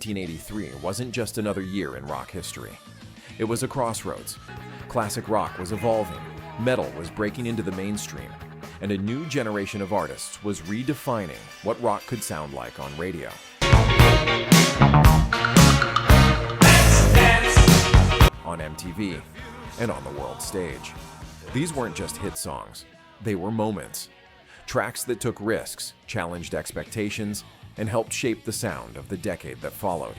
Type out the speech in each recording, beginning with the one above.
1983 wasn't just another year in rock history. It was a crossroads. Classic rock was evolving, metal was breaking into the mainstream, and a new generation of artists was redefining what rock could sound like on radio. On MTV, and on the world stage. These weren't just hit songs, they were moments. Tracks that took risks, challenged expectations, and helped shape the sound of the decade that followed.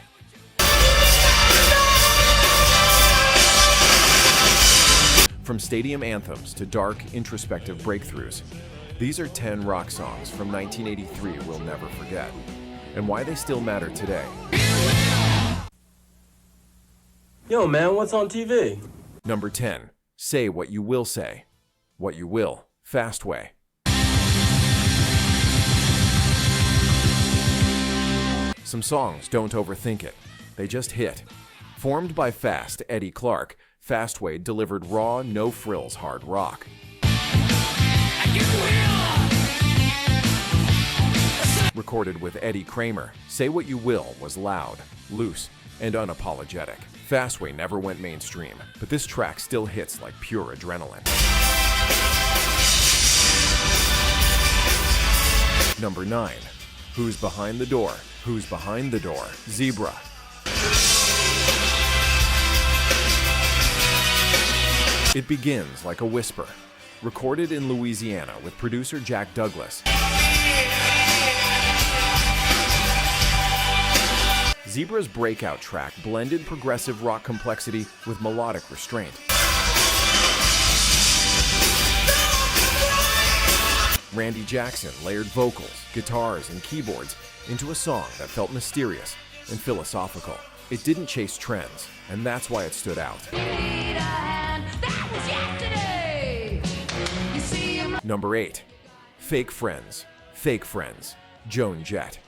From stadium anthems to dark, introspective breakthroughs, these are 10 rock songs from 1983 we'll never forget, and why they still matter today. Yo, man, what's on TV? Number 10. Say What You Will Say. What You Will, Fast Way. Some songs don't overthink it. They just hit. Formed by Fast Eddie Clarke, Fastway delivered raw, no-frills hard rock. Recorded with Eddie Kramer, Say What You Will was loud, loose, and unapologetic. Fastway never went mainstream, but this track still hits like pure adrenaline. Number 9. Who's Behind the Door? Who's Behind the Door? Zebra. It begins like a whisper. Recorded in Louisiana with producer Jack Douglas. Zebra's breakout track blended progressive rock complexity with melodic restraint. Randy Jackson layered vocals, guitars, and keyboards into a song that felt mysterious and philosophical. It didn't chase trends, and that's why it stood out. Number 8. Fake Friends. Fake Friends. Joan Jett.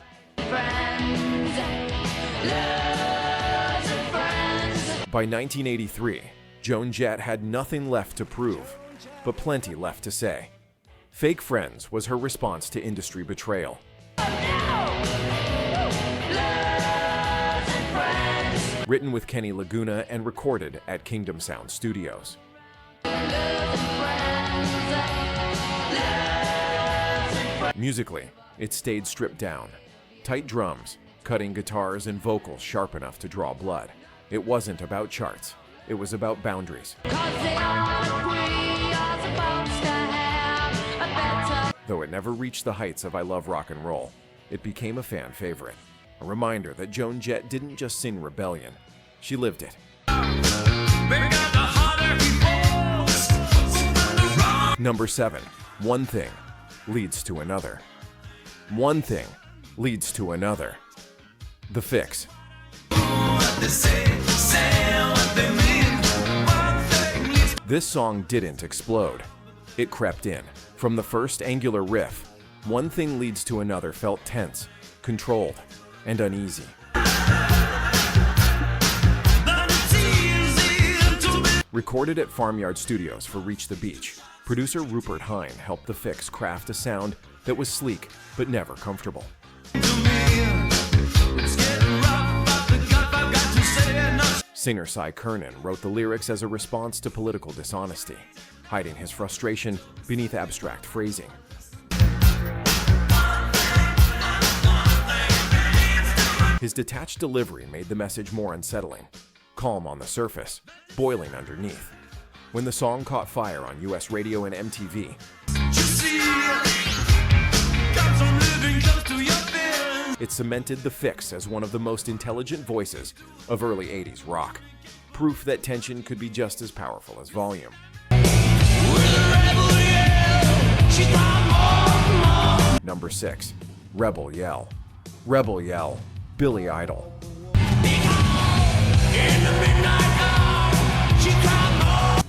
By 1983, Joan Jett had nothing left to prove, but plenty left to say. Fake Friends was her response to industry betrayal. Written with Kenny Laguna and recorded at Kingdom Sound Studios. Musically, it stayed stripped down. Tight drums, cutting guitars and vocals sharp enough to draw blood. It wasn't about charts, it was about boundaries. Though it never reached the heights of I Love Rock and Roll, it became a fan favorite. A reminder that Joan Jett didn't just sing rebellion, she lived it. Number 7. One Thing Leads to Another. One thing leads to another. The Fix. This song didn't explode. It crept in. From the first angular riff, One Thing Leads to Another felt tense, controlled, and uneasy. Recorded at Farmyard Studios for Reach the Beach, producer Rupert Hine helped The Fix craft a sound that was sleek but never comfortable. Singer Cy Curnin wrote the lyrics as a response to political dishonesty, hiding his frustration beneath abstract phrasing. His detached delivery made the message more unsettling, calm on the surface, boiling underneath. When the song caught fire on US radio and MTV, it cemented The Fix as one of the most intelligent voices of early 80s rock. Proof that tension could be just as powerful as volume. Number 6. Rebel Yell. Rebel Yell, Billy Idol.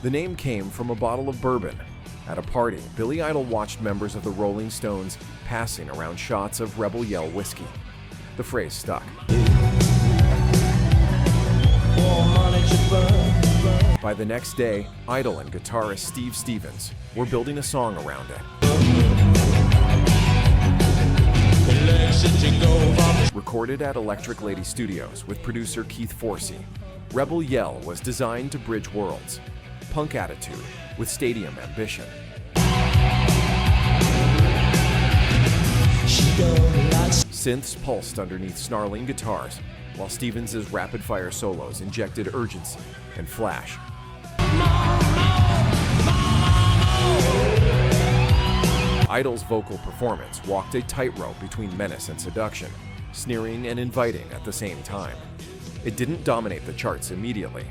The name came from a bottle of bourbon. At a party, Billy Idol watched members of the Rolling Stones passing around shots of Rebel Yell whiskey. The phrase stuck. By the next day, Idol and guitarist Steve Stevens were building a song around it. Recorded Recorded at Electric Lady Studios with producer Keith Forsey, Rebel Yell was designed to bridge worlds. Punk attitude with stadium ambition. Synths pulsed underneath snarling guitars, while Stevens' rapid-fire solos injected urgency and flash. Idol's vocal performance walked a tightrope between menace and seduction, sneering and inviting at the same time. It didn't dominate the charts immediately.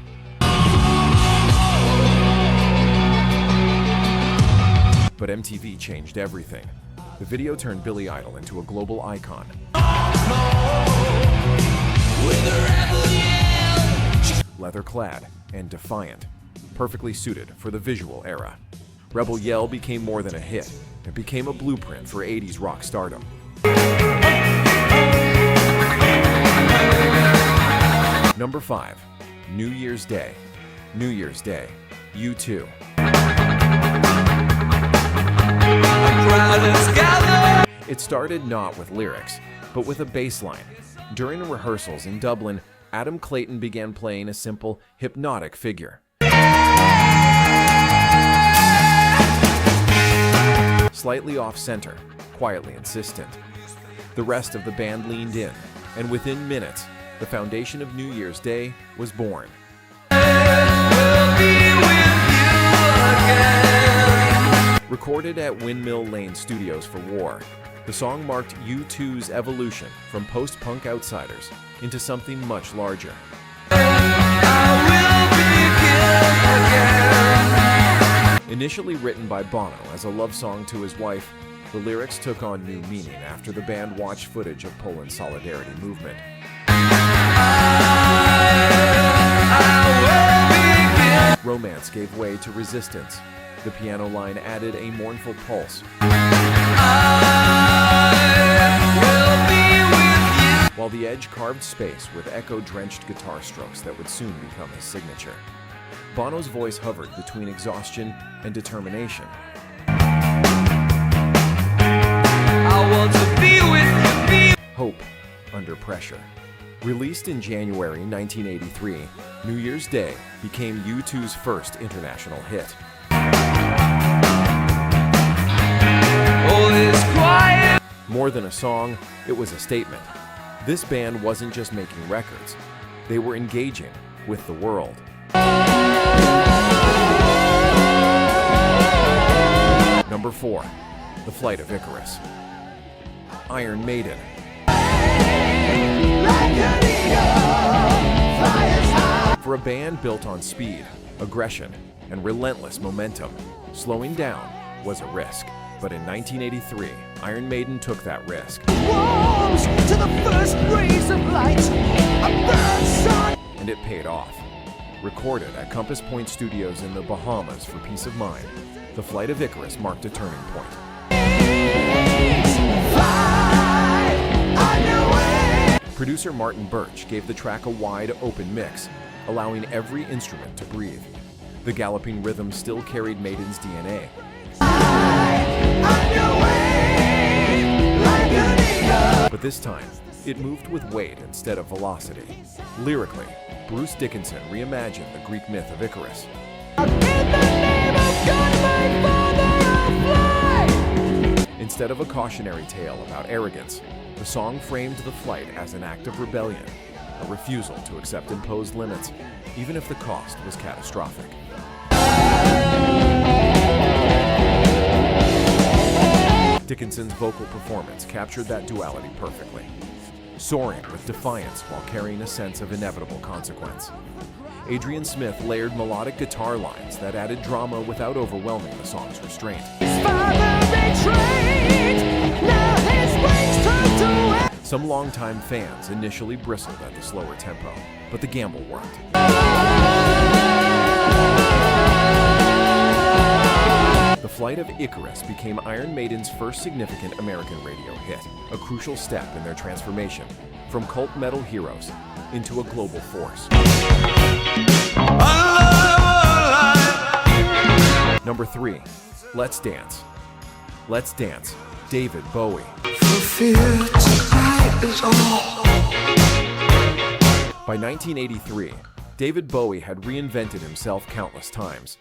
But MTV changed everything. The video turned Billy Idol into a global icon. Leather-clad and defiant, perfectly suited for the visual era. Rebel Yell became more than a hit. It became a blueprint for 80s rock stardom. Number 5. New Year's Day. New Year's Day. U2. It started not with lyrics, but with a bass line. During rehearsals in Dublin, Adam Clayton began playing a simple, hypnotic figure. Slightly off-center, quietly insistent. The rest of the band leaned in, and within minutes, the foundation of New Year's Day was born. Recorded at Windmill Lane Studios for War, the song marked U2's evolution from post-punk outsiders into something much larger. Initially written by Bono as a love song to his wife, the lyrics took on new meaning after the band watched footage of Poland's Solidarity movement. Romance gave way to resistance. The piano line added a mournful pulse. While the Edge carved space with echo-drenched guitar strokes that would soon become his signature. Bono's voice hovered between exhaustion and determination. I want to be with you. Hope under pressure. Released in January 1983, New Year's Day became U2's first international hit. All is quiet. More than a song, it was a statement. This band wasn't just making records, they were engaging with the world. Number 4. The Flight of Icarus. Iron Maiden. For a band built on speed, aggression, and relentless momentum, slowing down was a risk. But in 1983, Iron Maiden took that risk. To the first rays of light, and it paid off. Recorded at Compass Point Studios in the Bahamas for Peace of Mind, The Flight of Icarus marked a turning point. Producer Martin Birch gave the track a wide, open mix, allowing every instrument to breathe. The galloping rhythm still carried Maiden's DNA. But this time, it moved with weight instead of velocity. Lyrically, Bruce Dickinson reimagined the Greek myth of Icarus. Instead of a cautionary tale about arrogance, the song framed the flight as an act of rebellion, a refusal to accept imposed limits, even if the cost was catastrophic. Dickinson's vocal performance captured that duality perfectly, soaring with defiance while carrying a sense of inevitable consequence. Adrian Smith layered melodic guitar lines that added drama without overwhelming the song's restraint. Some longtime fans initially bristled at the slower tempo, but the gamble worked. The Flight of Icarus became Iron Maiden's first significant American radio hit, a crucial step in their transformation from cult metal heroes into a global force. Number 3. Let's Dance. Let's Dance, David Bowie. For fear to is all. By 1983, David Bowie had reinvented himself countless times.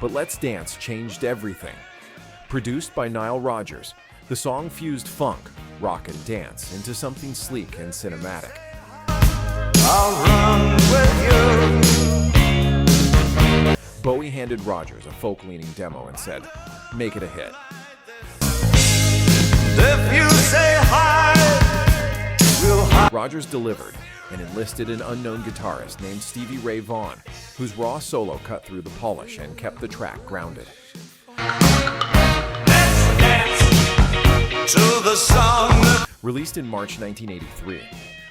But Let's Dance changed everything. Produced by Nile Rodgers, the song fused funk, rock, and dance into something sleek and cinematic. I'll run with you. Bowie handed Rodgers a folk-leaning demo and said, "Make it a hit." If you say hi, we'll hi. Rodgers delivered and enlisted an unknown guitarist named Stevie Ray Vaughan, whose raw solo cut through the polish and kept the track grounded. Let's dance to the song. Released in March 1983,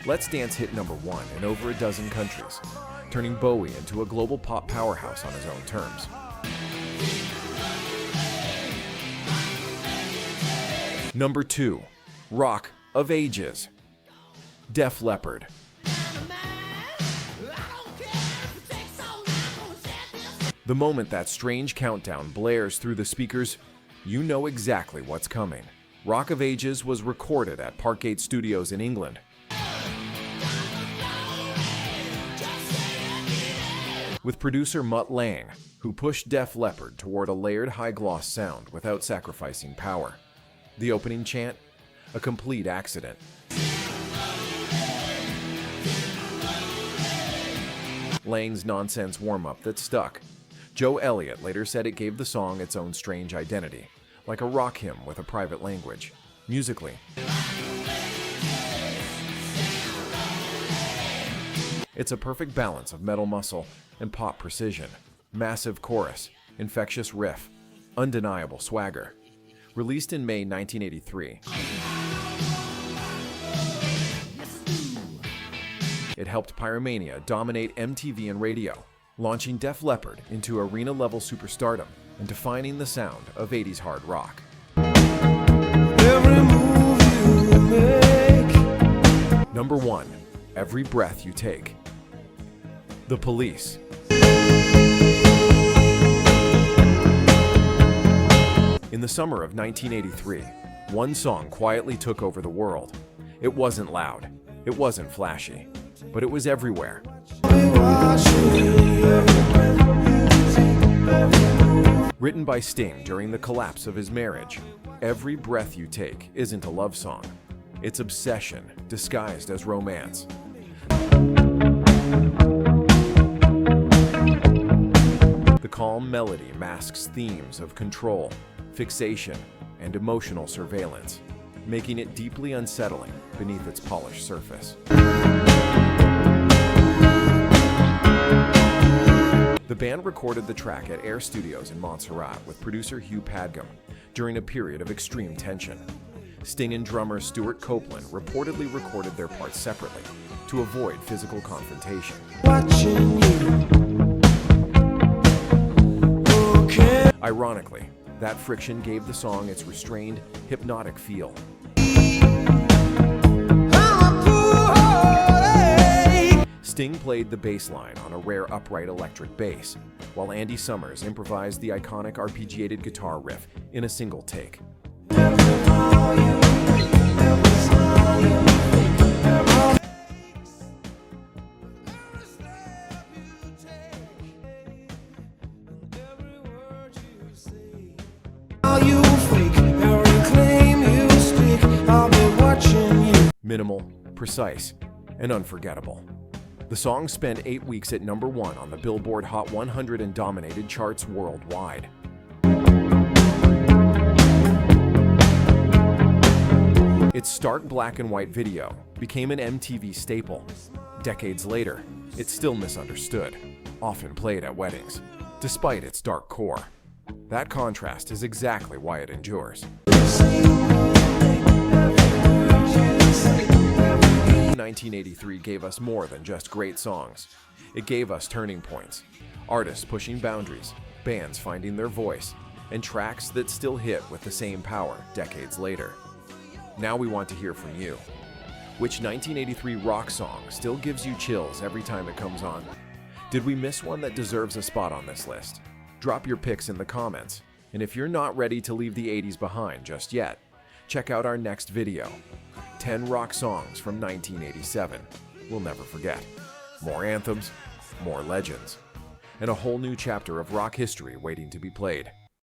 Let's Dance hit #1 in over a dozen countries, turning Bowie into a global pop powerhouse on his own terms. Number 2, Rock of Ages. Def Leppard. The moment that strange countdown blares through the speakers, you know exactly what's coming. Rock of Ages was recorded at Parkgate Studios in England. With producer Mutt Lange, who pushed Def Leppard toward a layered high-gloss sound without sacrificing power. The opening chant? A complete accident. Lange's nonsense warm-up that stuck. Joe Elliott later said it gave the song its own strange identity, like a rock hymn with a private language. Musically, it's a perfect balance of metal muscle and pop precision. Massive chorus, infectious riff, undeniable swagger. Released in May 1983, it helped Pyromania dominate MTV and radio, launching Def Leppard into arena-level superstardom and defining the sound of 80s hard rock. Every move you make. Number 1, Every Breath You Take. The Police. In the summer of 1983, one song quietly took over the world. It wasn't loud, it wasn't flashy, but it was everywhere. Written by Sting during the collapse of his marriage, Every Breath You Take isn't a love song. It's obsession disguised as romance. The calm melody masks themes of control, fixation, and emotional surveillance, making it deeply unsettling beneath its polished surface. The band recorded the track at Air Studios in Montserrat with producer Hugh Padgham during a period of extreme tension. Sting and drummer Stuart Copeland reportedly recorded their parts separately to avoid physical confrontation. Ironically, that friction gave the song its restrained, hypnotic feel. Sting played the bass line on a rare upright electric bass, while Andy Summers improvised the iconic arpeggiated guitar riff in a single take. Minimal, precise, and unforgettable. The song spent 8 weeks at #1 on the Billboard Hot 100 and dominated charts worldwide. Its stark black and white video became an MTV staple. Decades later, it's still misunderstood, often played at weddings, despite its dark core. That contrast is exactly why it endures. 1983 gave us more than just great songs. It gave us turning points, artists pushing boundaries, bands finding their voice, and tracks that still hit with the same power decades later. Now we want to hear from you. Which 1983 rock song still gives you chills every time it comes on? Did we miss one that deserves a spot on this list? Drop your picks in the comments. And if you're not ready to leave the 80s behind just yet, check out our next video, 10 rock songs from 1987 we'll never forget. More anthems, more legends, and a whole new chapter of rock history waiting to be played.